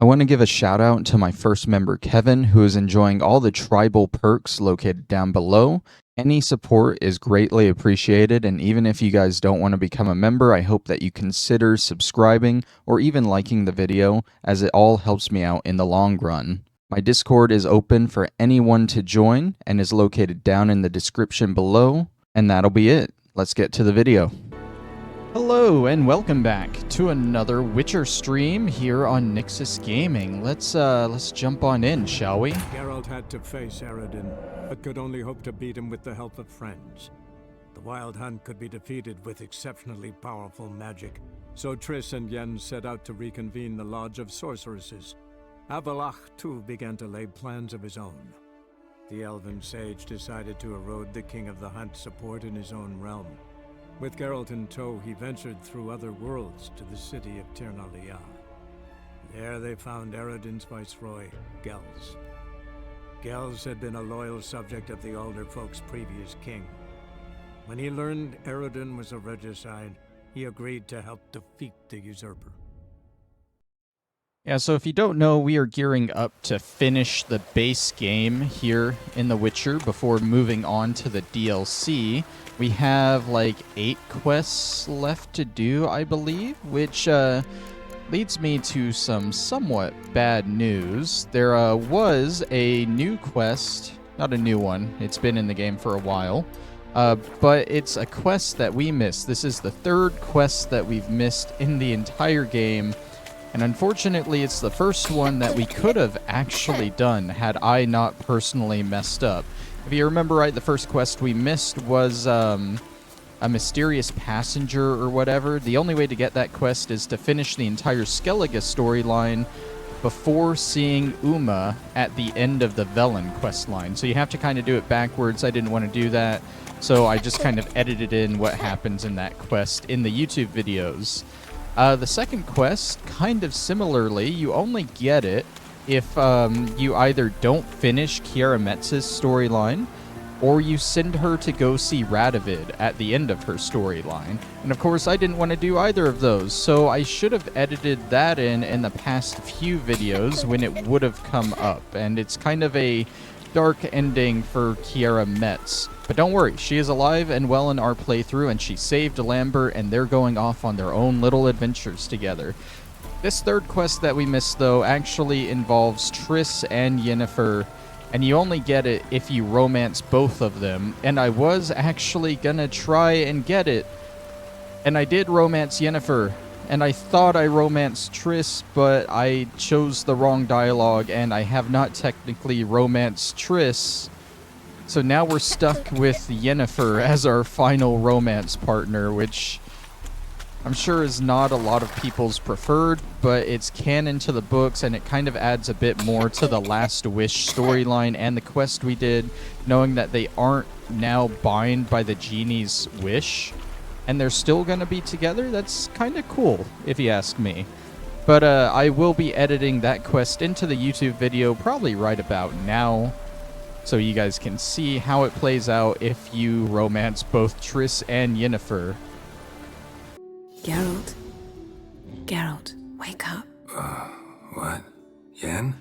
I want to give a shout out to my first member, Kevin, who is enjoying all the tribal perks located down below. Any support is greatly appreciated, and even if you guys don't want to become a member, I hope that you consider subscribing or even liking the video, as it all helps me out in the long run. My Discord is open for anyone to join and is located down in the description below, and that'll be it. Let's get to the video. Hello and welcome back to another Witcher stream here on Nyxus Gaming. Let's jump on in, shall we? Geralt had to face Eredin, but could only hope to beat him with the help of friends. The Wild Hunt could be defeated with exceptionally powerful magic, so Triss and Yen set out to reconvene the Lodge of Sorceresses. Avallach, too, began to lay plans of his own. The elven sage decided to erode the King of the Hunt's support in his own realm. With Geralt in tow, he ventured through other worlds to the city of Tirnalia. There they found Eredin's viceroy, Gels. Gels had been a loyal subject of the Alder Folk's previous king. When he learned Eredin was a regicide, he agreed to help defeat the usurper. Yeah, so if you don't know, we are gearing up to finish the base game here in The Witcher before moving on to the DLC. We have like 8 quests left to do, I believe, which leads me to some somewhat bad news. There was a new quest, not a new one, it's been in the game for a while, but it's a quest that we missed. This is the 3rd quest that we've missed in the entire game. And unfortunately, it's the first one that we could have actually done had I not personally messed up. If you remember right, the first quest we missed was a mysterious passenger or whatever. The only way to get that quest is to finish the entire Skellige storyline before seeing Uma at the end of the Velen quest line. So you have to kind of do it backwards. I didn't want to do that, so I just kind of edited in what happens in that quest in the YouTube videos. The second quest, kind of similarly, you only get it if you either don't finish Kiara Metz's storyline, or you send her to go see Radovid at the end of her storyline. And of course, I didn't want to do either of those, so I should have edited that in the past few videos when it would have come up. And it's kind of a dark ending for Kiara Metz. But don't worry, she is alive and well in our playthrough, and she saved Lambert, and they're going off on their own little adventures together. This 3rd quest that we missed, though, actually involves Triss and Yennefer, and you only get it if you romance both of them. And I was actually gonna try and get it, and I did romance Yennefer, and I thought I romanced Triss, but I chose the wrong dialogue, and I have not technically romanced Triss. So now we're stuck with Yennefer as our final romance partner, which I'm sure is not a lot of people's preferred, but it's canon to the books, and it kind of adds a bit more to the Last Wish storyline and the quest we did, knowing that they aren't now bound by the genie's wish, and they're still going to be together. That's kind of cool, if you ask me. But I will be editing that quest into the YouTube video probably right about now, so you guys can see how it plays out if you romance both Triss and Yennefer. Geralt? Geralt, wake up. What? Yen?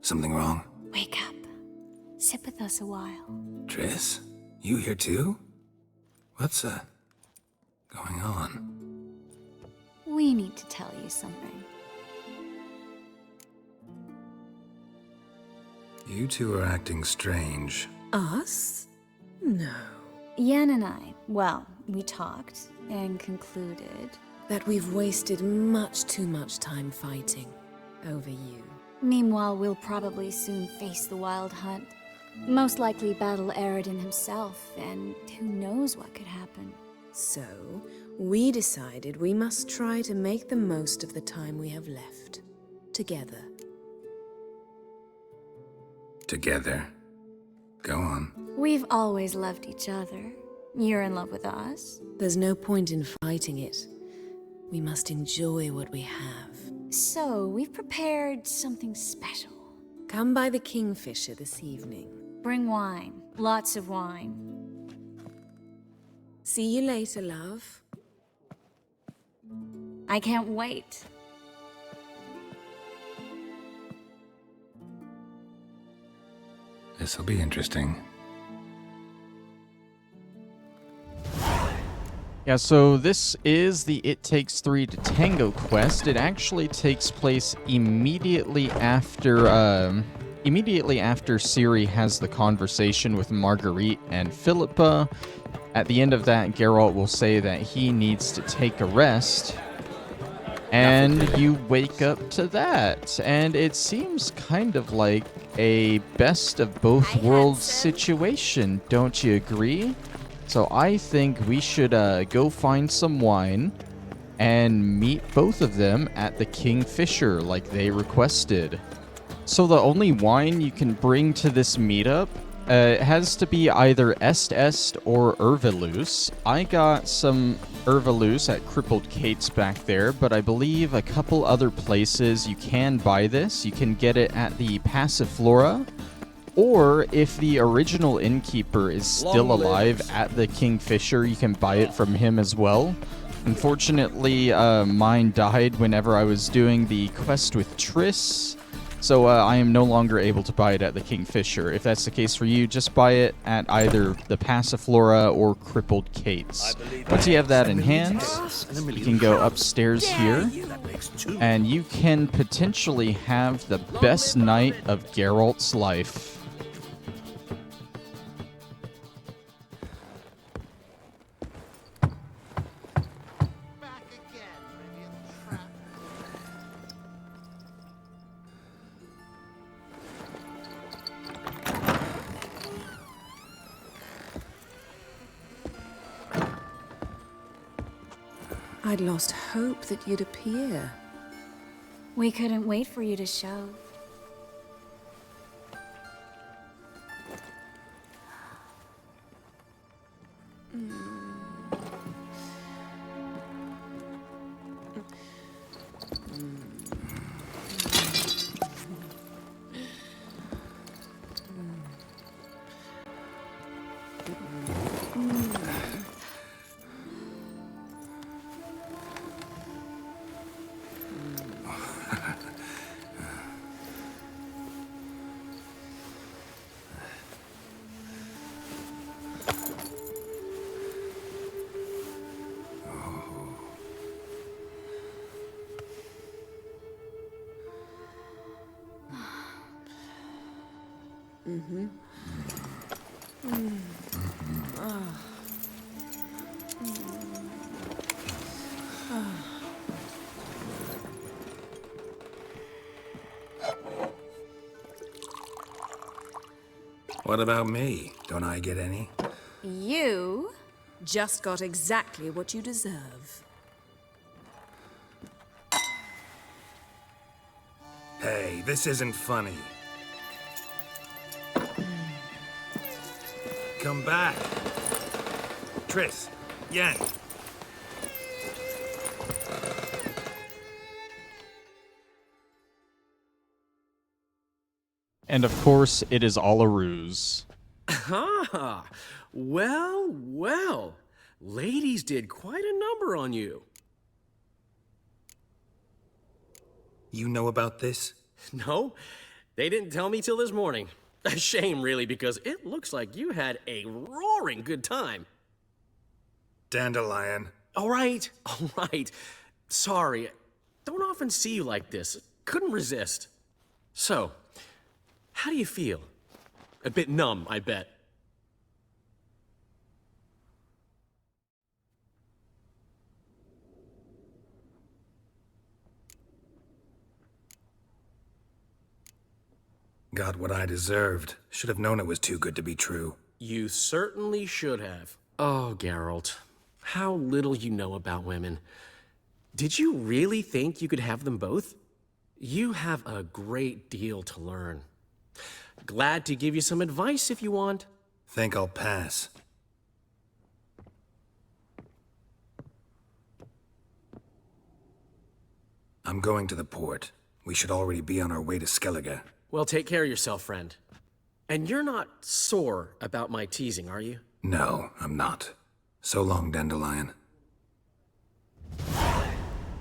Something wrong? Wake up. Sit with us a while. Triss? You here too? What's, going on? We need to tell you something. You two are acting strange. Us? No. Yen and I, well, we talked and concluded that we've wasted much too much time fighting over you. Meanwhile, we'll probably soon face the Wild Hunt. Most likely battle Eredin himself, and who knows what could happen. So, we decided we must try to make the most of the time we have left. Together. Together. Go on. We've always loved each other. You're in love with us. There's no point in fighting it. We must enjoy what we have. So, we've prepared something special. Come by the Kingfisher this evening. Bring wine. Lots of wine. See you later, love. I can't wait. This'll be interesting. Yeah, so this is the It Takes Three to Tango quest. It actually takes place immediately after Ciri has the conversation with Marguerite and Philippa. At the end of that, Geralt will say that he needs to take a rest, and you wake up to that. And it seems kind of like a best of both worlds situation, don't you agree? So I think we should go find some wine and meet both of them at the Kingfisher like they requested. So the only wine you can bring to this meetup it has to be either Est or Ervelus. I got some Ervelus at Crippled Kate's back there, but I believe a couple other places you can buy this. You can get it at the Passiflora, or if the original innkeeper is still alive at the Kingfisher, you can buy it from him as well. Unfortunately, mine died whenever I was doing the quest with Triss, so I am no longer able to buy it at the Kingfisher. If that's the case for you, just buy it at either the Passiflora or Crippled Kate's. Once you have that in hand, you can go upstairs here, and you can potentially have the best night of Geralt's life. I'd lost hope that you'd appear. We couldn't wait for you to show. What about me? Don't I get any? You just got exactly what you deserve. Hey, this isn't funny. Come back. Triss, Yen. And of course, it is all a ruse. Ah, well, well. Ladies did quite a number on you. You know about this? No, they didn't tell me till this morning. A shame, really, because it looks like you had a roaring good time. Dandelion. All right. Sorry, don't often see you like this. Couldn't resist. So, how do you feel? A bit numb, I bet. Got what I deserved. Should have known it was too good to be true. You certainly should have. Oh, Geralt, how little you know about women. Did you really think you could have them both? You have a great deal to learn. Glad to give you some advice if you want. Think I'll pass. I'm going to the port. We should already be on our way to Skellige. Well, take care of yourself, friend. And you're not sore about my teasing, are you? No, I'm not. So long, Dandelion.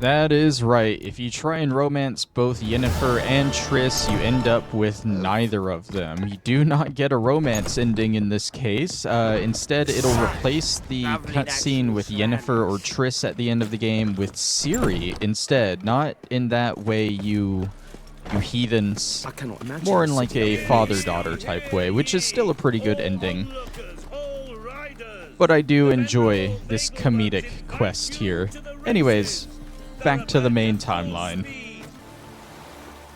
That is right. If you try and romance both Yennefer and Triss, you end up with neither of them. You do not get a romance ending in this case. Instead, it'll replace the cutscene with Yennefer or Triss at the end of the game with Ciri instead. Not in that way, you heathens. More in like a father-daughter type way, which is still a pretty good ending. But I do enjoy this comedic quest here. Anyways, back to the main timeline.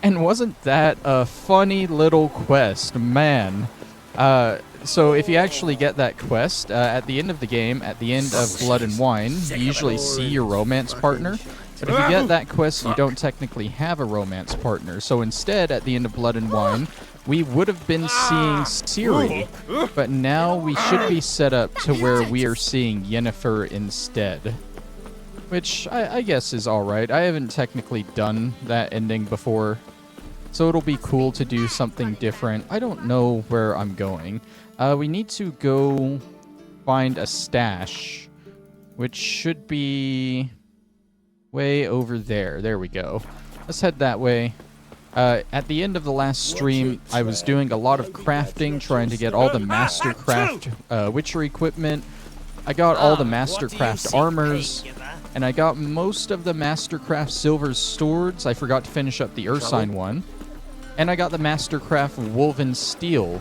And wasn't that a funny little quest, man? So if you actually get that quest, at the end of the game, at the end of Blood and Wine, you usually see your romance partner. But if you get that quest, you don't technically have a romance partner. So instead, at the end of Blood and Wine, we would have been seeing Ciri, but now we should be set up to where we are seeing Yennefer instead. Which I guess is alright. I haven't technically done that ending before, so it'll be cool to do something different. I don't know where I'm going. We need to go find a stash, which should be way over there. There we go. Let's head that way. At the end of the last stream, I was doing a lot of crafting, trying to get all the Mastercraft Witcher equipment. I got all the Mastercraft armors, and I got most of the Mastercraft Silver swords. I forgot to finish up the Ursine one. And I got the Mastercraft Woven Steel,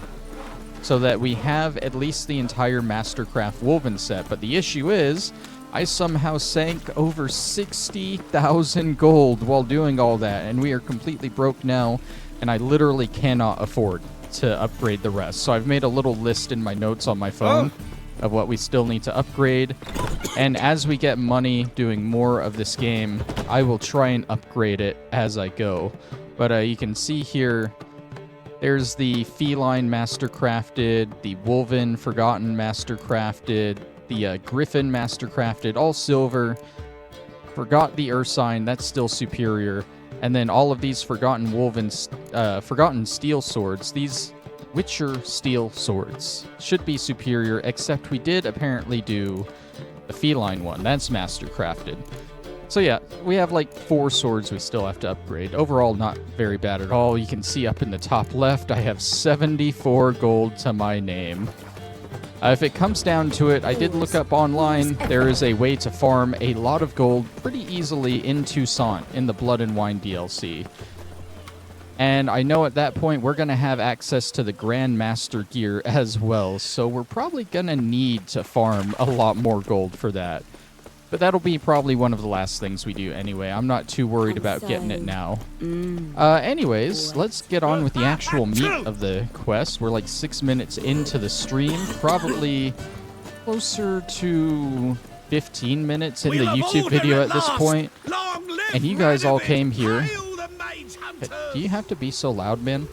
so that we have at least the entire Mastercraft Woven set. But the issue is, I somehow sank over 60,000 gold while doing all that, and we are completely broke now, and I literally cannot afford to upgrade the rest. So I've made a little list in my notes on my phone of what we still need to upgrade, and as we get money doing more of this game, I will try and upgrade it as I go. But you can see here, there's the Feline Mastercrafted, the Woven Forgotten Mastercrafted, the Griffin Mastercrafted, all silver. Forgot the Ursine, that's still superior. And then all of these Forgotten Steel Swords, these Witcher Steel Swords, should be superior, except we did apparently do the Feline one. That's Mastercrafted. So yeah, we have like 4 swords we still have to upgrade. Overall, not very bad at all. You can see up in the top left, I have 74 gold to my name. If it comes down to it, I did look up online. There is a way to farm a lot of gold pretty easily in Toussaint in the Blood and Wine DLC. And I know at that point we're going to have access to the Grandmaster gear as well, so we're probably going to need to farm a lot more gold for that. But that'll be probably one of the last things we do anyway. I'm not too worried about getting it now. Anyways, let's get on with the actual meat of the quest. We're like 6 minutes into the stream, probably closer to 15 minutes in the YouTube video at this point. And you guys all came here. Do you have to be so loud, man?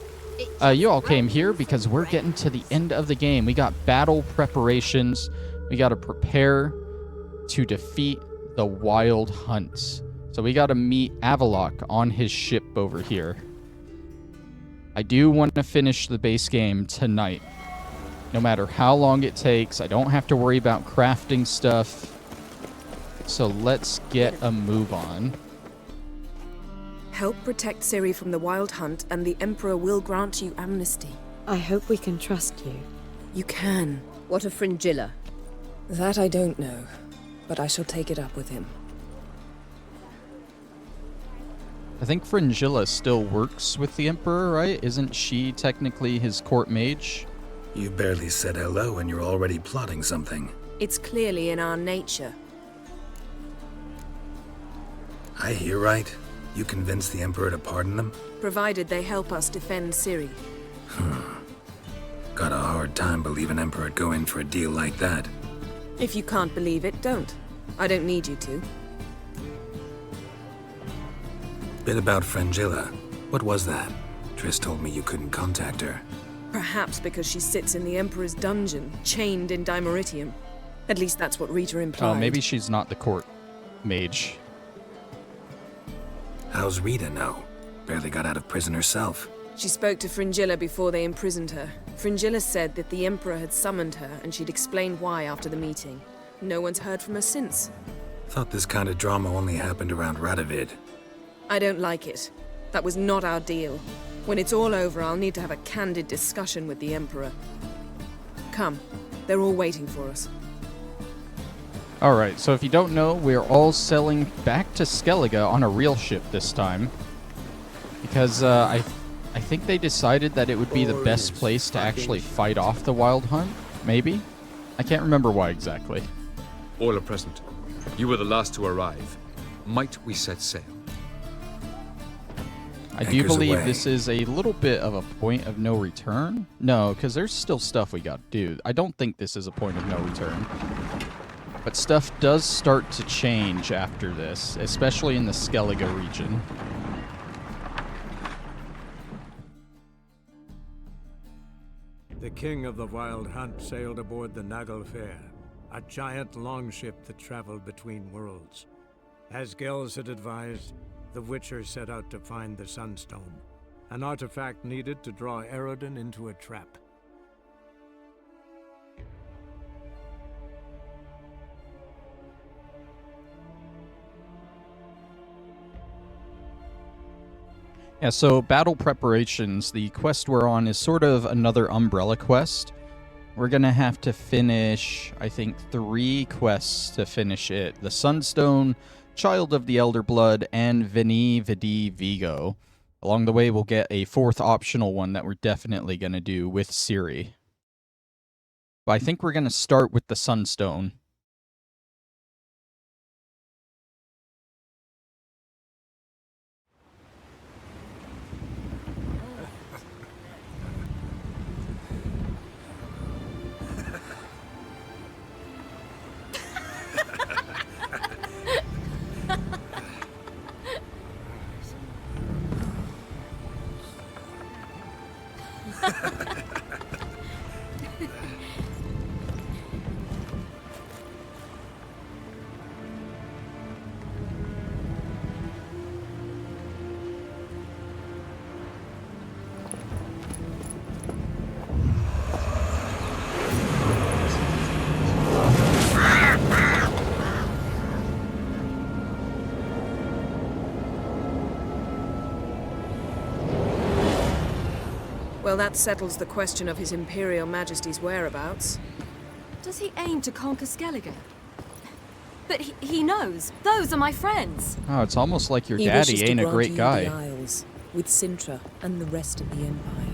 You all came here because we're getting to the end of the game. We got battle preparations. We got to prepare to defeat the Wild Hunt. So we got to meet Avallach on his ship over here. I do want to finish the base game tonight. No matter how long it takes, I don't have to worry about crafting stuff. So let's get a move on. Help protect Ciri from the Wild Hunt, and the Emperor will grant you amnesty. I hope we can trust you. You can. What of Fringilla? That I don't know, but I shall take it up with him. I think Fringilla still works with the Emperor, right? Isn't she technically his court mage? You barely said hello and you're already plotting something. It's clearly in our nature. I hear right. You convinced the Emperor to pardon them? Provided they help us defend Ciri. Got a hard time believing Emperor'd go in for a deal like that. If you can't believe it, don't. I don't need you to. Bit about Fringilla. What was that? Triss told me you couldn't contact her. Perhaps because she sits in the Emperor's dungeon, chained in Dimeritium. At least that's what Rita implied. Oh, maybe she's not the court mage. How's Rita know? Barely got out of prison herself. She spoke to Fringilla before they imprisoned her. Fringilla said that the Emperor had summoned her, and she'd explained why after the meeting. No one's heard from her since. Thought this kind of drama only happened around Radovid. I don't like it. That was not our deal. When it's all over, I'll need to have a candid discussion with the Emperor. Come, they're all waiting for us. Alright, so if you don't know, we're all sailing back to Skellige on a real ship this time. Because I think they decided that it would be the best place to actually fight off the Wild Hunt, maybe? I can't remember why exactly. All are present. You were the last to arrive. Might we set sail? I do Anchors believe away. this is a little bit of a point of no return. No, because there's still stuff we got to do. I don't think this is a point of no return. But stuff does start to change after this, especially in the Skellige region. The king of the Wild Hunt sailed aboard the Naglfar, a giant longship that traveled between worlds. As Gels had advised, the Witcher set out to find the Sunstone, an artifact needed to draw Eredin into a trap. Yeah, so battle preparations, the quest we're on is sort of another umbrella quest. We're gonna have to finish, I think, 3 quests to finish it. The Sunstone, Child of the Elder Blood, and Veni Vidi Vigo. Along the way, we'll get a 4th optional one that we're definitely gonna do with Ciri. But I think we're gonna start with the Sunstone. Well, that settles the question of His Imperial Majesty's whereabouts. Does he aim to conquer Skellige? But he knows. Those are my friends. Oh, it's almost like your He daddy wishes to ain't a grant great you guy. the Isles, with Sintra and the rest of the Empire.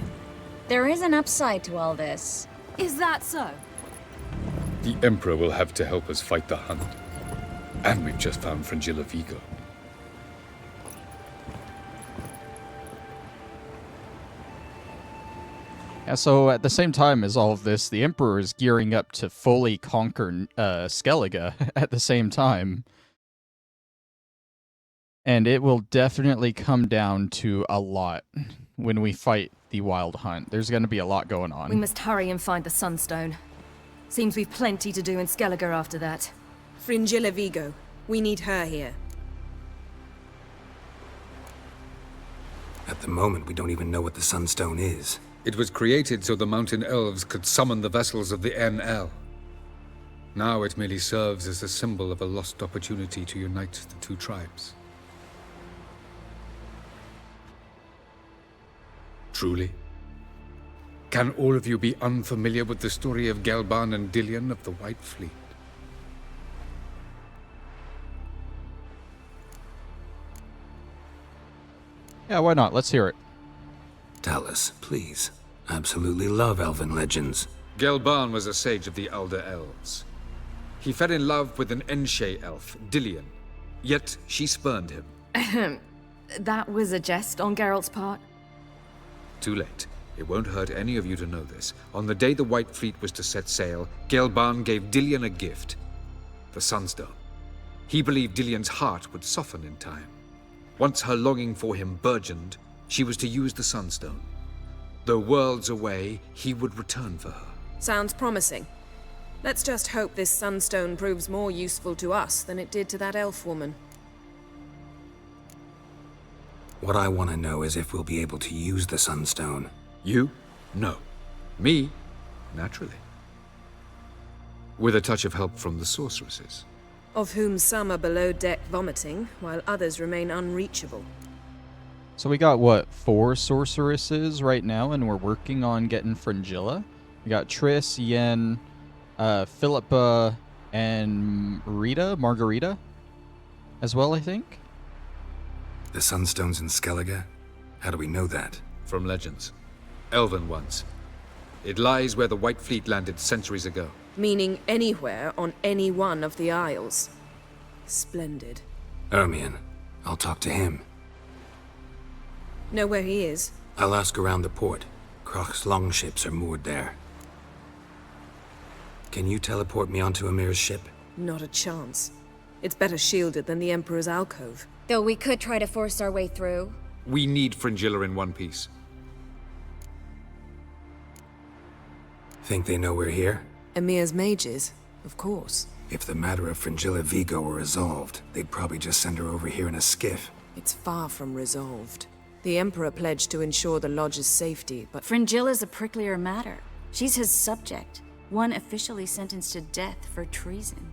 There is an upside to all this. Is that so? The Emperor will have to help us fight the Hunt. And we've just found Frangilla Vigo. Yeah, so at the same time as all of this, the Emperor is gearing up to fully conquer Skellige at the same time. And it will definitely come down to a lot when we fight the Wild Hunt. There's going to be a lot going on. We must hurry and find the Sunstone. Seems we've plenty to do in Skellige after that. Frangilla Vigo. We need her here. At the moment, we don't even know what the Sunstone is. It was created so the mountain elves could summon the vessels of the NL. Now it merely serves as a symbol of a lost opportunity to unite the two tribes. Truly? Can all of you be unfamiliar with the story of Gelban and Dillion of the White Fleet? Yeah, why not? Let's hear it. Tell us, please. I absolutely love elven legends. Gelban was a sage of the Elder Elves. He fell in love with an Enshe elf, Dillion, yet she spurned him. That was a jest on Geralt's part. Too late. It won't hurt any of you to know this. On the day the White Fleet was to set sail, Gelban gave Dillion a gift. The Sunstone. He believed Dillion's heart would soften in time. Once her longing for him burgeoned, she was to use the Sunstone. Though worlds away, he would return for her. Sounds promising. Let's just hope this Sunstone proves more useful to us than it did to that elf woman. What I want to know is if we'll be able to use the Sunstone. You? No. Me? Naturally. With a touch of help from the sorceresses. Of whom some are below deck vomiting, while others remain unreachable. So we got, what, 4 sorceresses right now, and we're working on getting Fringilla. We got Triss, Yen, Philippa, and Margarita, as well, I think. The Sunstone's in Skellige? How do we know that? From legends. Elven ones. It lies where the White Fleet landed centuries ago. Meaning anywhere on any one of the Isles. Splendid. Ermion. I'll talk to him. Know where he is? I'll ask around the port. Krach's longships are moored there. Can you teleport me onto Emir's ship? Not a chance. It's better shielded than the Emperor's alcove. Though we could try to force our way through. We need Fringilla in one piece. Think they know we're here? Emir's mages, of course. If the matter of Fringilla Vigo were resolved, they'd probably just send her over here in a skiff. It's far from resolved. The Emperor pledged to ensure the Lodge's safety, but Fringilla's a pricklier matter. She's his subject, one officially sentenced to death for treason.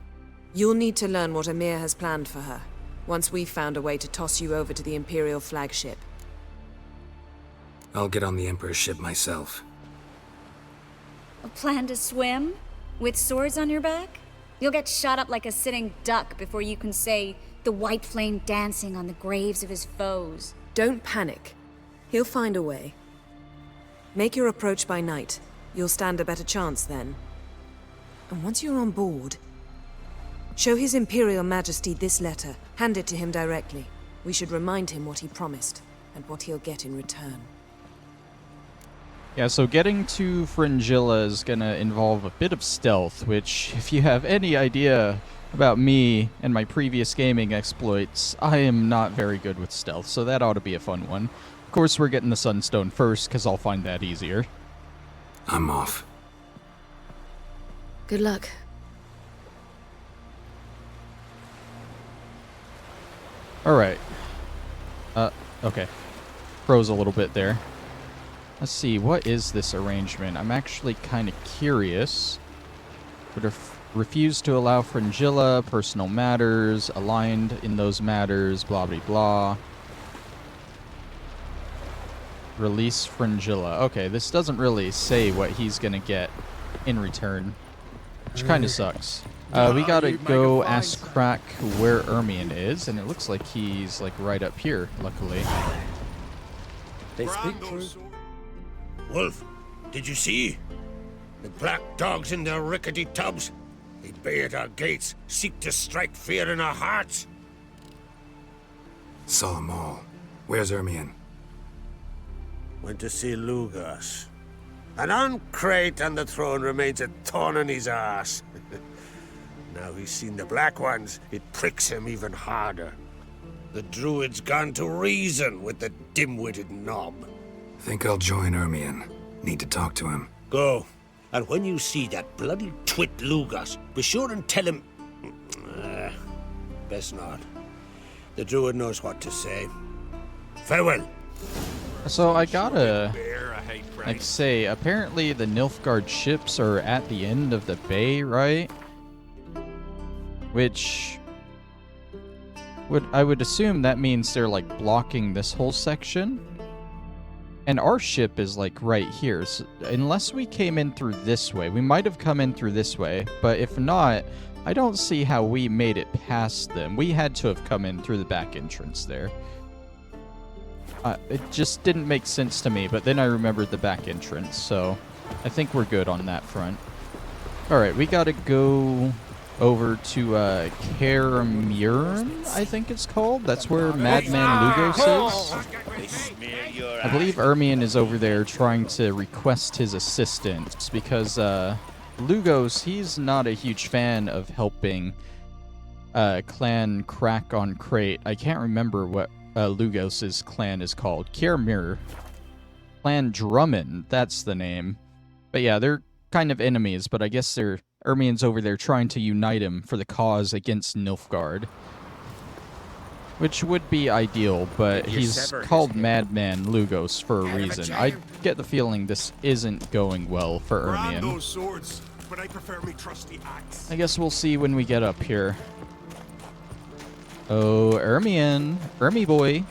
you'll need to learn what Emir has planned for her, once we've found a way to toss you over to the Imperial flagship. I'll get on the Emperor's ship myself. A plan to swim? With swords on your back? You'll get shot up like a sitting duck before you can say, the white flame dancing on the graves of his foes. Don't panic. He'll find a way. Make your approach by night. You'll stand a better chance then. And once you're on board, show His Imperial Majesty this letter. Hand it to him directly. We should remind him what he promised, and what he'll get in return. Yeah, so getting to Fringilla is gonna involve a bit of stealth, which, if you have any idea about me and my previous gaming exploits, I am not very good with stealth, so that ought to be a fun one. Of course, we're getting the Sunstone first, because I'll find that easier. I'm off. Good luck. Alright. Okay. Froze a little bit there. Let's see, what is this arrangement? I'm actually kind of curious. Would refuse to allow Fringilla, personal matters, aligned in those matters, blah blah blah. Release Fringilla. Okay, this doesn't really say what he's gonna get in return, which kind of sucks. We gotta go ask Crack where Ermion is, and it looks like he's like right up here, luckily. They speak true. Wolf, did you see? The black dogs in their rickety tubs. They bay at our gates, seek to strike fear in our hearts. Saw them all. Where's Ermion? Went to see Lugas. And on Crate on the throne remains a thorn in his arse. Now he's seen the Black Ones, it pricks him even harder. The Druid's gone to reason with the dim-witted knob. Think I'll join Ermion. Need to talk to him. Go. And when you see that bloody twit Lugas, be sure and tell him... best not. The Druid knows what to say. Farewell. So I gotta like say, apparently the Nilfgaard ships are at the end of the bay, right? Which I would assume that means they're like blocking this whole section. And our ship is like right here. So unless we came in through this way, we might have come in through this way, but if not, I don't see how we made it past them. We had to have come in through the back entrance there. It just didn't make sense to me, but then I remembered the back entrance, so I think we're good on that front. Alright, we gotta go over to Karamurn, I think it's called. That's where Madman Lugos is. I believe Ermion is over there trying to request his assistance, because Lugos, he's not a huge fan of helping Clan Crack on Crate. I can't remember what Lugos' clan is called. Karamur. Clan Drummond, that's the name. But yeah, they're kind of enemies, but I guess Ermion's over there trying to unite him for the cause against Nilfgaard. Which would be ideal, but he's called Madman Lugos for a reason. I get the feeling this isn't going well for Ermion. Swords, but I prefer me trusty axe. I guess we'll see when we get up here. Oh, Ermion. Ermy boy.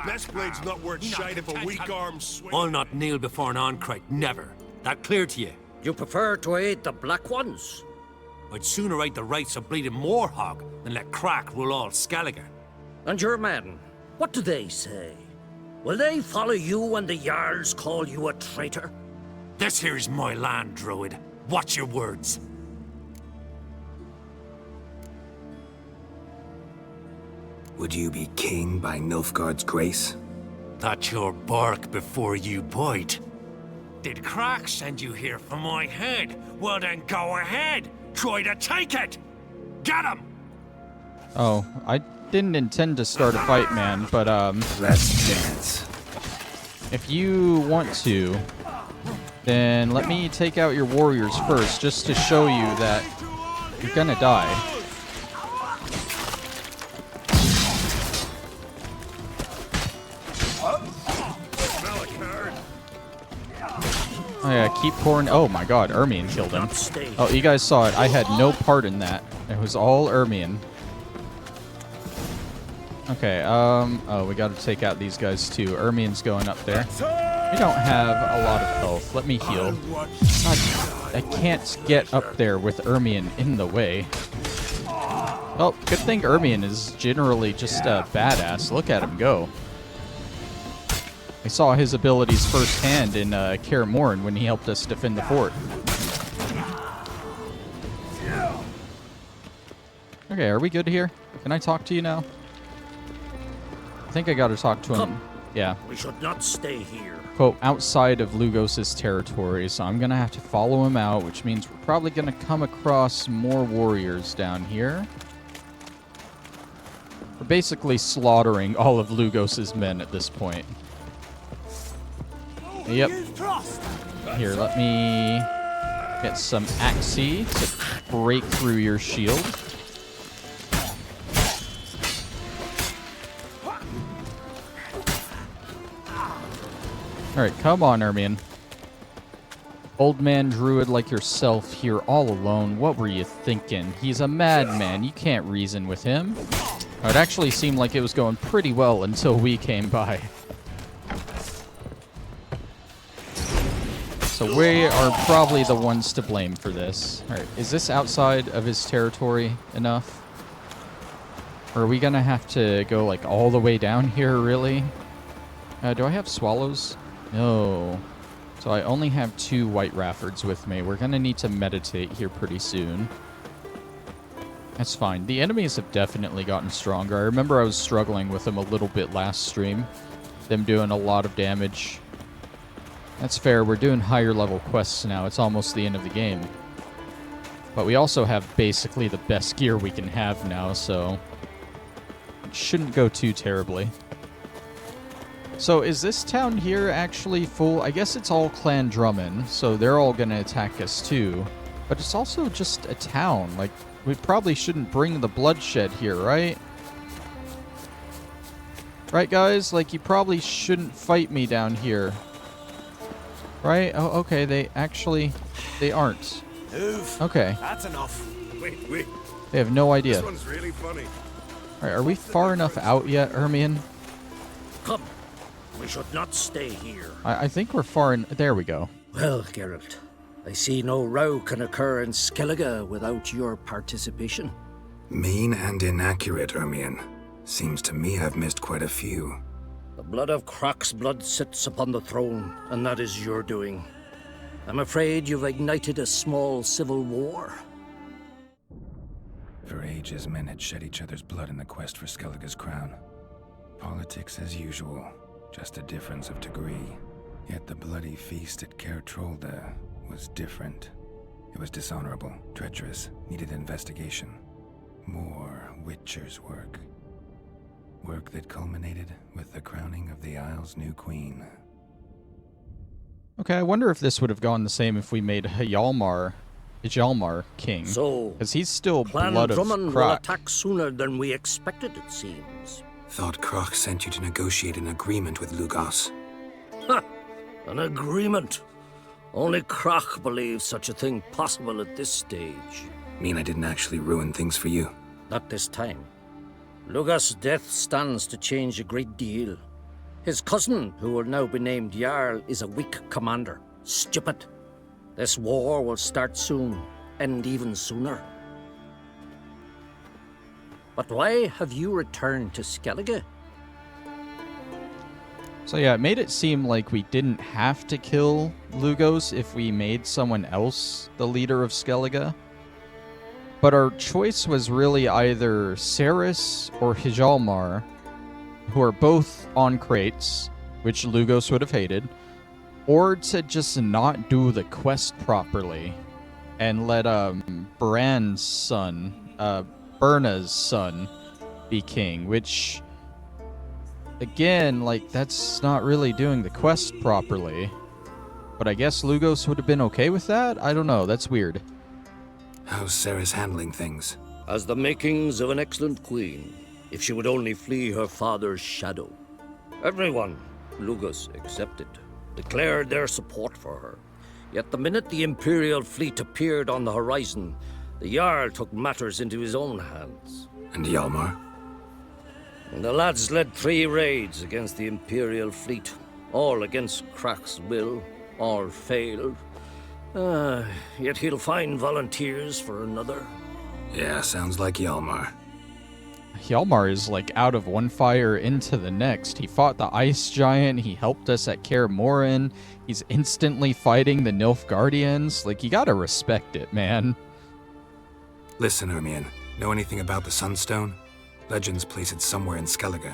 This blade's not worth shite if a weak arm swing. I'll not kneel before an Ancrite, never. That clear to you? You prefer to aid the Black Ones? I'd sooner aid the rights of bleeding Moorhog than let Crack rule all Skellige. And your men, what do they say? Will they follow you when the Jarls call you a traitor? This here's my land, Druid. Watch your words. Would you be king by Nilfgaard's grace? That's your bark before you bite. Did Crack send you here for my head? Well then go ahead. Try to take it. Get him! Oh, I didn't intend to start a fight, man, but Let's dance. if you want to, then let me take out your warriors first, just to show you that you're gonna die. Oh yeah, keep pouring. Oh my god, Ermion killed him. Oh, you guys saw it. I had no part in that. It was all Ermion. Okay, oh, we gotta take out these guys too. Ermion's going up there. We don't have a lot of health. Let me heal. God, I can't get up there with Ermion in the way. Well, good thing Ermion is generally just a badass. Look at him go. I saw his abilities firsthand in Kaer Morhen when he helped us defend the fort. Okay, are we good here? Can I talk to you now? I think I gotta talk to him. Come. Yeah. We should not stay here. Quote, outside of Lugos' territory, so I'm gonna have to follow him out, which means we're probably gonna come across more warriors down here. We're basically slaughtering all of Lugos' men at this point. Yep. Here, let me get some Axii to break through your shield. Alright, come on, Ermion. Old man druid like yourself here all alone. What were you thinking? He's a madman. You can't reason with him. It actually seemed like it was going pretty well until we came by. So we are probably the ones to blame for this. Alright, is this outside of his territory enough? Or are we gonna have to go like all the way down here, really? Do I have swallows? No. So I only have 2 white raffords with me. We're gonna need to meditate here pretty soon. That's fine. The enemies have definitely gotten stronger. I remember I was struggling with them a little bit last stream. Them doing a lot of damage. That's fair. We're doing higher level quests now. It's almost the end of the game. But we also have basically the best gear we can have now, so it shouldn't go too terribly. So is this town here actually full? I guess it's all Clan Drummond, so they're all going to attack us too. But it's also just a town. Like, we probably shouldn't bring the bloodshed here, right? Right, guys? Like, you probably shouldn't fight me down here. Right? Oh, okay, they aren't. Okay. That's enough. Wait. They have no idea. This one's really funny. Alright, are we far enough out yet, Ermion? Come. We should not stay here. I think we're far in... There we go. Well, Geralt, I see no row can occur in Skellige without your participation. Mean and inaccurate, Ermion. Seems to me I've missed quite a few. The blood of Croc's blood sits upon the throne, and that is your doing. I'm afraid you've ignited a small civil war. For ages, men had shed each other's blood in the quest for Skellige's crown. Politics as usual, just a difference of degree. Yet the bloody feast at Caer Trolda was different. It was dishonorable, treacherous, needed investigation. More Witcher's work. Work that culminated with the crowning of the Isle's new queen. Okay, I wonder if this would have gone the same if we made Hjalmar king. So, because he's still Clan blood of Drummond will Croc. attack sooner than we expected, it seems. Thought Croc sent you to negotiate an agreement with Lugos. Ha! An agreement. Only Croc believes such a thing possible at this stage. Mean I didn't actually ruin things for you? Not this time. Lugas' death stands to change a great deal. His cousin, who will now be named Jarl, is a weak commander. Stupid. This war will start soon, end even sooner. But why have you returned to Skellige? So yeah, it made it seem like we didn't have to kill Lugos if we made someone else the leader of Skellige. But our choice was really either Ceres or Hjalmar, who are both on crates, which Lugos would have hated, or to just not do the quest properly and let Bran's son, Berna's son, be king, which, again, like, that's not really doing the quest properly. But I guess Lugos would have been okay with that? I don't know, that's weird. How's Ceres handling things? Has the makings of an excellent queen, if she would only flee her father's shadow. Everyone, Lugos excepted, declared their support for her. Yet the minute the Imperial fleet appeared on the horizon, the Jarl took matters into his own hands. And Hjalmar? And the lads led 3 raids against the Imperial fleet, all against Krach's will, all failed. Yet he'll find volunteers for another. Yeah, sounds like Hjalmar. Hjalmar is like out of one fire into the next. He fought the ice giant, he helped us at Kaer Morhen, he's instantly fighting the Nilfgaardians. Like, you gotta respect it, man. Listen, Hermione, know anything about the Sunstone? Legends place it somewhere in Skellige.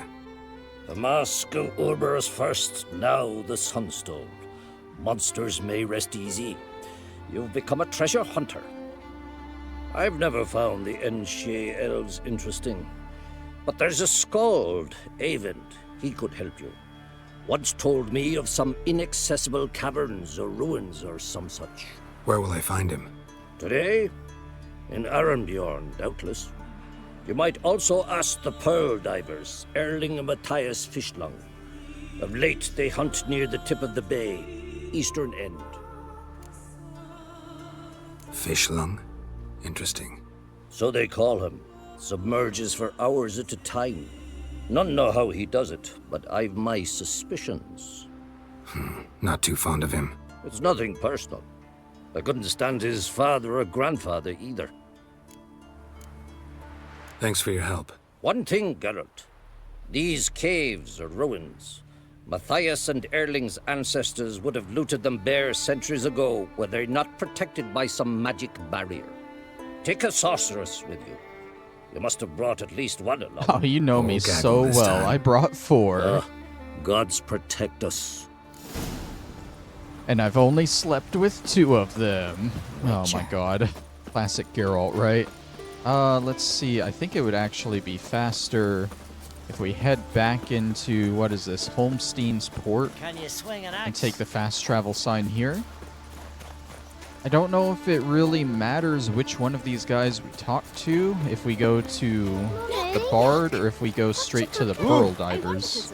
The mask of Urberus first, now the Sunstone. Monsters may rest easy. You've become a treasure hunter. I've never found the Enshe elves interesting. But there's a skald, Eyvind. He could help you. Once told me of some inaccessible caverns or ruins or some such. Where will I find him? Today? In Arenbjorn, doubtless. You might also ask the pearl divers, Erling and Matthias Fishlung. Of late, they hunt near the tip of the bay, eastern end. Fishlung? Interesting. So they call him. Submerges for hours at a time. None know how he does it, but I've my suspicions. Not too fond of him. It's nothing personal. I couldn't stand his father or grandfather either. Thanks for your help. One thing, Geralt. These caves are ruins. Matthias and Erling's ancestors would have looted them bare centuries ago were they not protected by some magic barrier. Take a sorceress with you. You must have brought at least one along. Oh, you know me so well. Time. I brought 4. Gods protect us. And I've only slept with 2 of them. Oh my god. Classic Geralt, right? Let's see. I think it would actually be faster if we head back into, what is this, Holmstein's Port, Can you swing an axe? and take the fast travel sign here. I don't know if it really matters which one of these guys we talk to, if we go to the Bard or if we go straight to the Pearl Divers.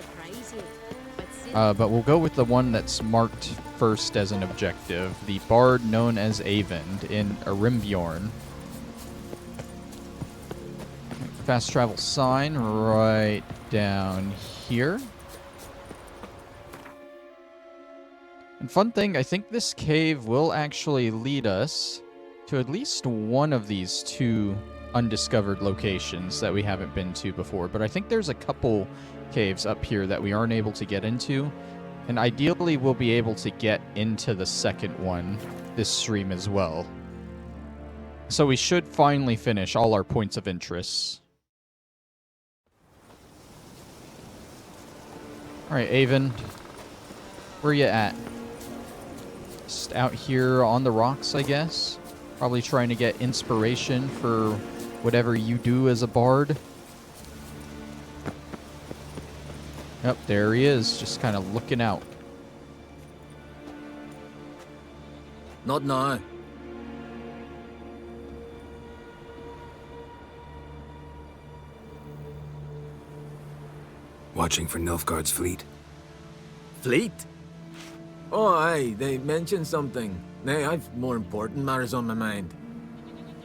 But we'll go with the one that's marked first as an objective, the Bard known as Eyvind in Arenbjorn. Fast travel sign right down here. And fun thing, I think this cave will actually lead us to at least one of these 2 undiscovered locations that we haven't been to before. But I think there's a couple caves up here that we aren't able to get into. And ideally, we'll be able to get into the second one this stream as well. So we should finally finish all our points of interest. Alright, Eyvind. Where you at? Just out here on the rocks, I guess. Probably trying to get inspiration for whatever you do as a bard. Yep, there he is, just kind of looking out. Not now. Watching for Nilfgaard's fleet. Fleet? Oh, aye, they mentioned something. Nay, I've more important matters on my mind.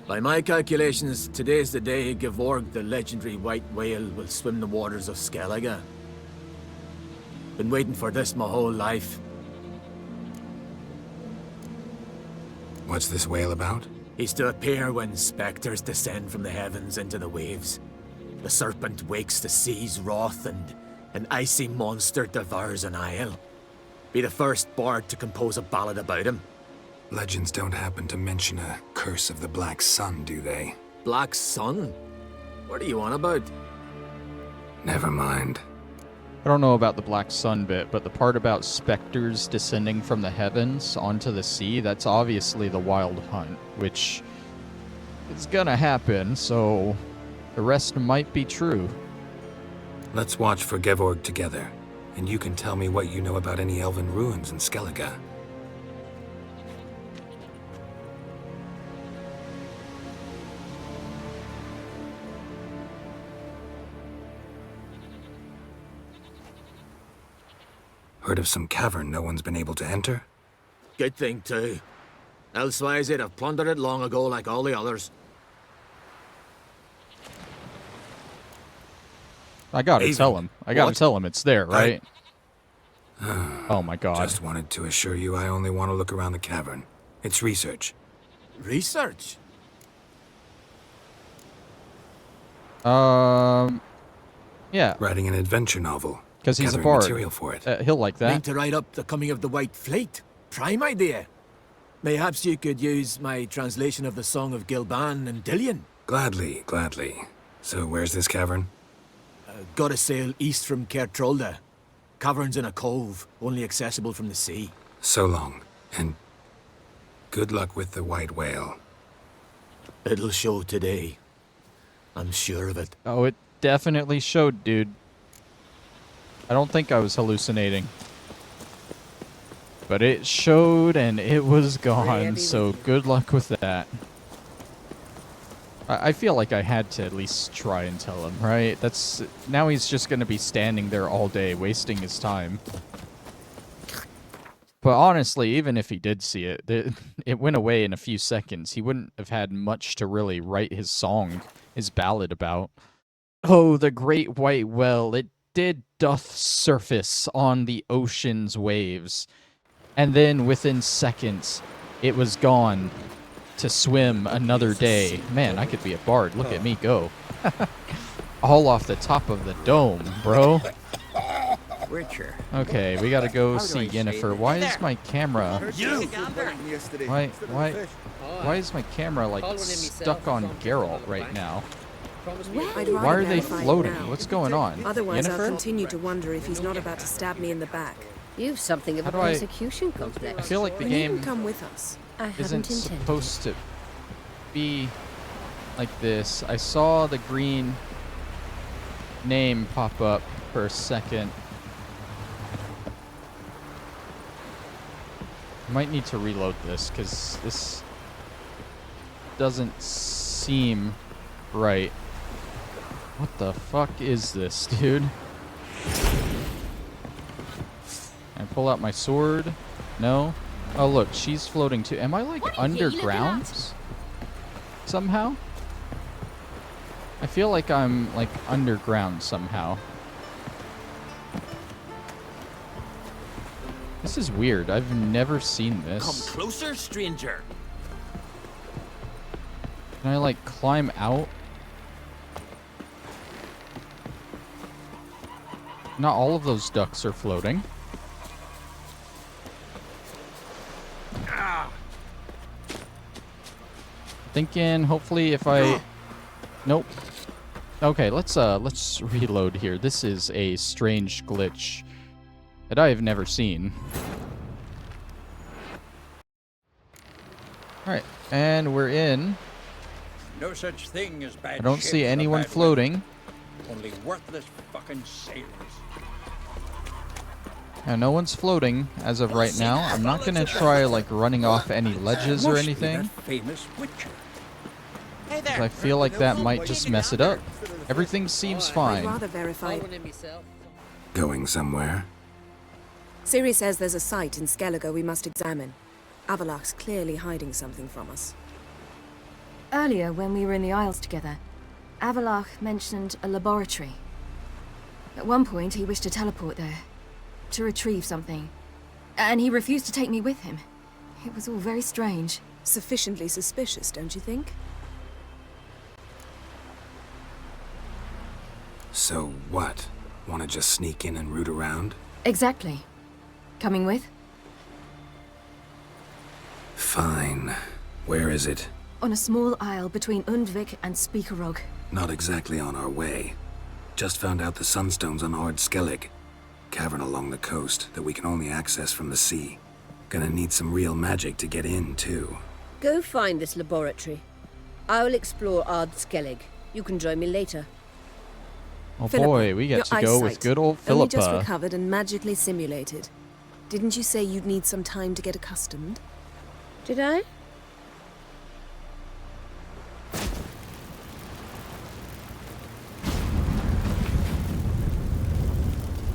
By my calculations, today's the day Gevorg, the legendary white whale, will swim the waters of Skellige. Been waiting for this my whole life. What's this whale about? He's to appear when specters descend from the heavens into the waves. The serpent wakes the sea's wrath and an icy monster devours an isle. Be the first bard to compose a ballad about him. Legends don't happen to mention a curse of the Black Sun, do they? Black Sun? What are you on about? Never mind. I don't know about the Black Sun bit, but the part about specters descending from the heavens onto the sea, that's obviously the Wild Hunt, which is gonna happen, so the rest might be true. Let's watch for Gevorg together, and you can tell me what you know about any elven ruins in Skellige. Heard of some cavern no one's been able to enter? Good thing, too. Elsewise, they'd have plundered it long ago like all the others. I gotta tell him. I gotta tell him it's there, right? Oh my god. Just wanted to assure you I only want to look around the cavern. It's research. Research? Yeah. Writing an adventure novel. Because he's a Gathering bard. material for it. He'll like that. Meant to write up the coming of the White Fleet. Prime idea. Mayhaps you could use my translation of the Song of Gilban and Dillion. Gladly, gladly. So where's this cavern? Gotta sail east from Kertrolda. Cavern's in a cove, only accessible from the sea. So long, and good luck with the white whale. It'll show today. I'm sure of it. Oh, it definitely showed, dude. I don't think I was hallucinating. But it showed and it was gone, so good luck with that. I feel like I had to at least try and tell him, right? Now he's just going to be standing there all day, wasting his time. But honestly, even if he did see it, it went away in a few seconds. He wouldn't have had much to really write his song, his ballad about. Oh, the great white well, it doth surface on the ocean's waves. And then within seconds, it was gone to swim another day. Man, I could be a bard. Look at me go. All off the top of the dome, bro. Richer. Okay, we gotta go see Yennefer. Why is my camera... Why is my camera, like, stuck on Geralt right now? Why are they floating? What's going on? Otherwise, I'll Yennefer? continue to wonder if he's not about to stab me in the back. You've something of a persecution complex. I feel like the Then you game can come with us. isn't supposed to be like this. I saw the green name pop up for a second. I might need to reload this because this doesn't seem right. What the fuck is this, dude? I pull out my sword. No. Oh, look, she's floating too. Am I, like, underground? Somehow? I feel like I'm, like, underground somehow. This is weird. I've never seen this. Come closer, stranger. Can I, like, climb out? Not all of those ducks are floating. Thinking, hopefully, if I... Nope. Okay, let's reload here. This is a strange glitch that I have never seen. Alright, and we're in. No such thing as bad I don't see ships or anyone bad floating. women. Only worthless fucking sailors. And no one's floating as of right now. I'm not gonna try, like, running off any ledges or Must be anything. that famous witcher. 'Cause I feel like that might just mess it up. Everything seems I'd fine. rather verify. Going somewhere? Ciri says there's a site in Skellige we must examine. Avallach's clearly hiding something from us. Earlier, when we were in the Isles together, Avallach mentioned a laboratory. At one point, he wished to teleport there, to retrieve something. And he refused to take me with him. It was all very strange. Sufficiently suspicious, don't you think? So what? Want to just sneak in and root around? Exactly. Coming with? Fine. Where is it? On a small isle between Undvik and Speakerog. Not exactly on our way. Just found out the Sunstone's on Ard Skellig. Cavern along the coast that we can only access from the sea. Gonna need some real magic to get in, too. Go find this laboratory. I will explore Ard Skellig. You can join me later. Oh Philippa, boy, we get your to go with eyesight. good old Only just Philippa. recovered and magically simulated. Didn't you say you'd need some time to get accustomed? Did I?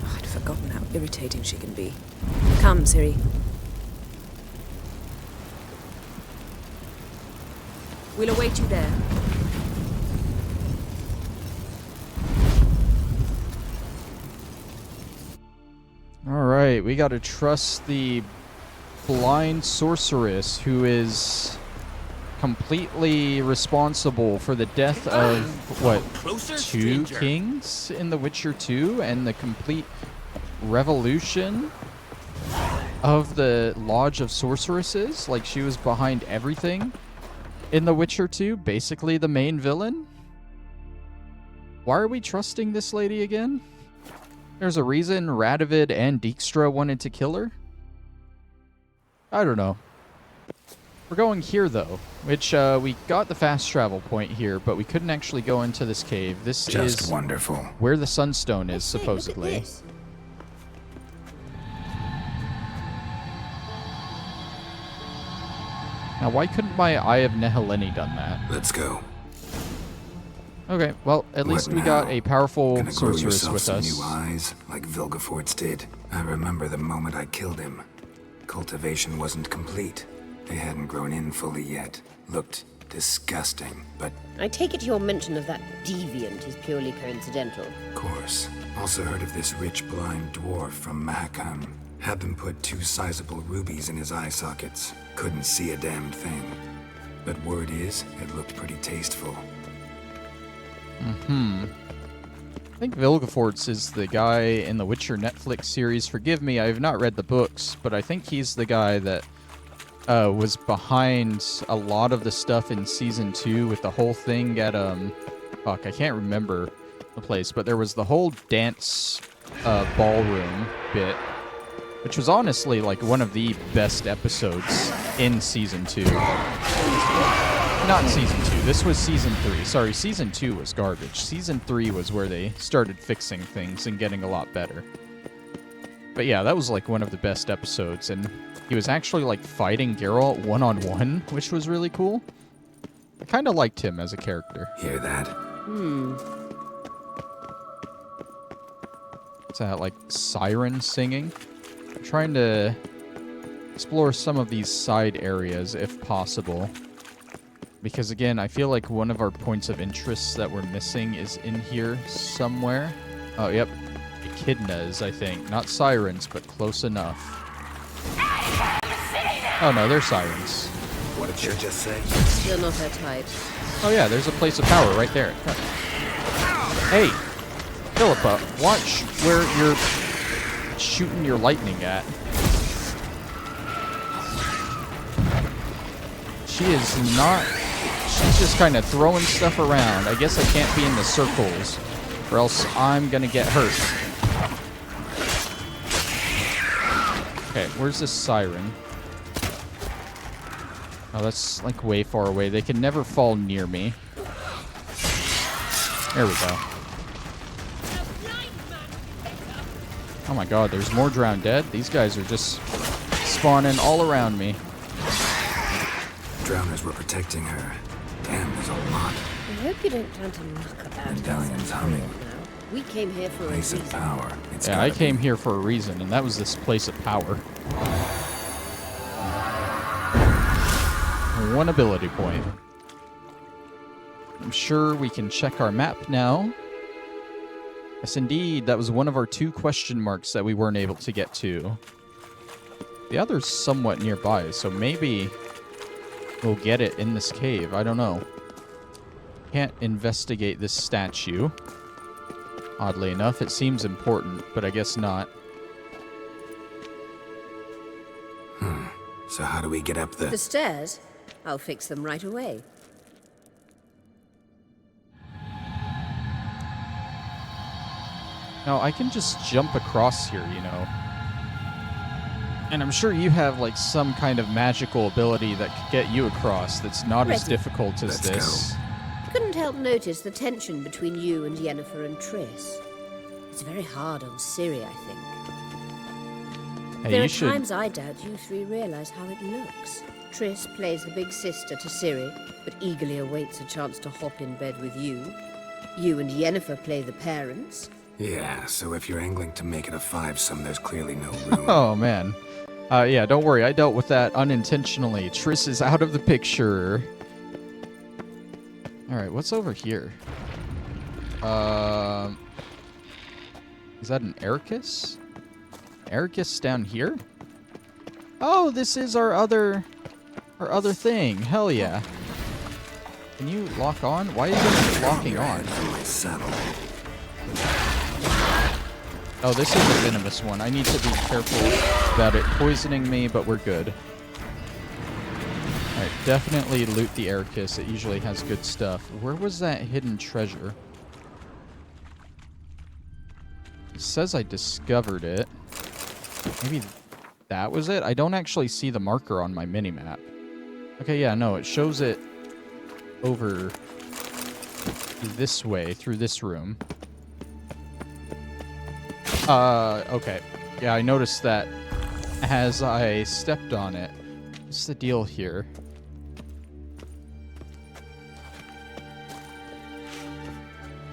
I'd forgotten how irritating she can be. Come, Ciri. We'll await you there. Alright, we gotta trust the blind sorceress who is completely responsible for the death of, what, two kings in The Witcher 2 and the complete revolution of the Lodge of Sorceresses? Like, she was behind everything in The Witcher 2, basically the main villain? Why are we trusting this lady again? There's a reason Radovid and Dijkstra wanted to kill her? I don't know. We're going here, though, which we got the fast travel point here, but we couldn't actually go into this cave. This Just is wonderful. Where the Sunstone is, supposedly. Now, why couldn't my Eye of Neheleni done that? Let's go. Okay, well, at least we now? got a powerful Gonna grow sorceress yourself with some us. new eyes, like Vilgefortz did. I remember the moment I killed him. Cultivation wasn't complete. They hadn't grown in fully yet. Looked disgusting, but I take it your mention of that deviant is purely coincidental. of course. Also heard of this rich blind dwarf from Mahakam. Had them put 2 sizable rubies in his eye sockets. Couldn't see a damn thing. But word is, it looked pretty tasteful. I think Vilgefortz is the guy in the Witcher Netflix series. Forgive me, I have not read the books, but I think he's the guy that was behind a lot of the stuff in Season 2 with the whole thing at, fuck, I can't remember the place, but there was the whole dance ballroom bit, which was honestly like one of the best episodes in Season 2. Not Season 2. This was Season 3. Sorry, Season 2 was garbage. Season 3 was where they started fixing things and getting a lot better. But yeah, that was like one of the best episodes, and he was actually like fighting Geralt one-on-one, which was really cool. I kind of liked him as a character. Hear that? It's that like siren singing. I'm trying to explore some of these side areas if possible. Because again, I feel like one of our points of interest that we're missing is in here somewhere. Oh, yep. Echidnas, I think. Not sirens, but close enough. Oh no, they're sirens. What did you just say? Still not her type. Oh yeah, there's a place of power right there. Hey, Philippa, watch where you're shooting your lightning at. She is not... She's just kind of throwing stuff around. I guess I can't be in the circles, or else I'm gonna get hurt. Okay, where's this siren? Oh, that's like way far away. They can never fall near me. There we go. Oh my god, there's more drowned dead. These guys are just spawning all around me. Drowners were protecting her. Damn, there's a lot. I hope you don't plan to muck about. Medallion's humming. Now. We came here for Place a of reason. power. It's Yeah, I gotta came be. here for a reason, and that was this place of power. One ability point. I'm sure we can check our map now. Yes, indeed. That was one of our 2 question marks that we weren't able to get to. The other's somewhat nearby, so maybe we'll get it in this cave. I don't know. Can't investigate this statue. Oddly enough, it seems important, but I guess not. So how do we get up the... The stairs? I'll fix them right away. No, I can just jump across here, you know. And I'm sure you have, like, some kind of magical ability that could get you across that's not as difficult as this. Couldn't help notice the tension between you and Yennefer and Triss. It's very hard on Ciri, I think. Hey, There are times I doubt you 3 realize how it looks. Triss plays the big sister to Ciri, but eagerly awaits a chance to hop in bed with you. You and Yennefer play the parents. Yeah, so if you're angling to make it a 5-some, there's clearly no room. Oh, man. Yeah, don't worry. I dealt with that unintentionally. Triss is out of the picture. Alright, what's over here? Is that an Ericus? Ericus down here? Oh, this is our other thing. Hell yeah. Can you lock on? Why is it locking on? Oh, this is a venomous one. I need to be careful about it poisoning me, but we're good. Alright, definitely loot the Ericus. It usually has good stuff. Where was that hidden treasure? It says I discovered it. Maybe that was it? I don't actually see the marker on my minimap. Okay, yeah, no, it shows it over this way, through this room. Okay. Yeah, I noticed that as I stepped on it. What's the deal here?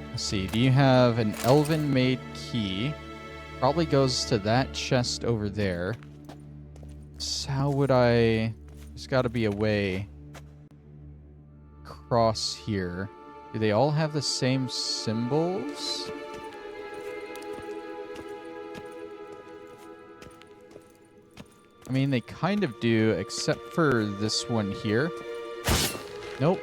Let's see. Do you have an elven-made key? Probably goes to that chest over there. So how would I... There's got to be a way across here. Do they all have the same symbols? I mean, they kind of do, except for this one here. Nope.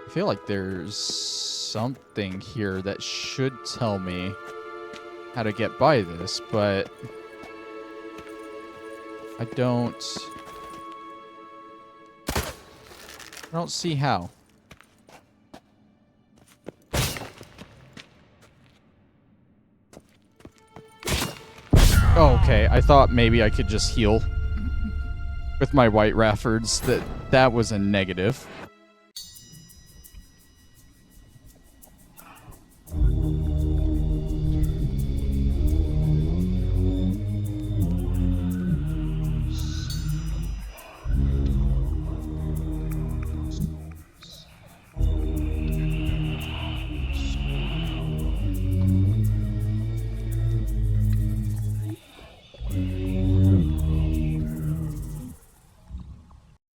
I feel like there's something here that should tell me how to get by this, but I don't see how. Oh, okay. I thought maybe I could just heal with my white Raffords. That was a negative.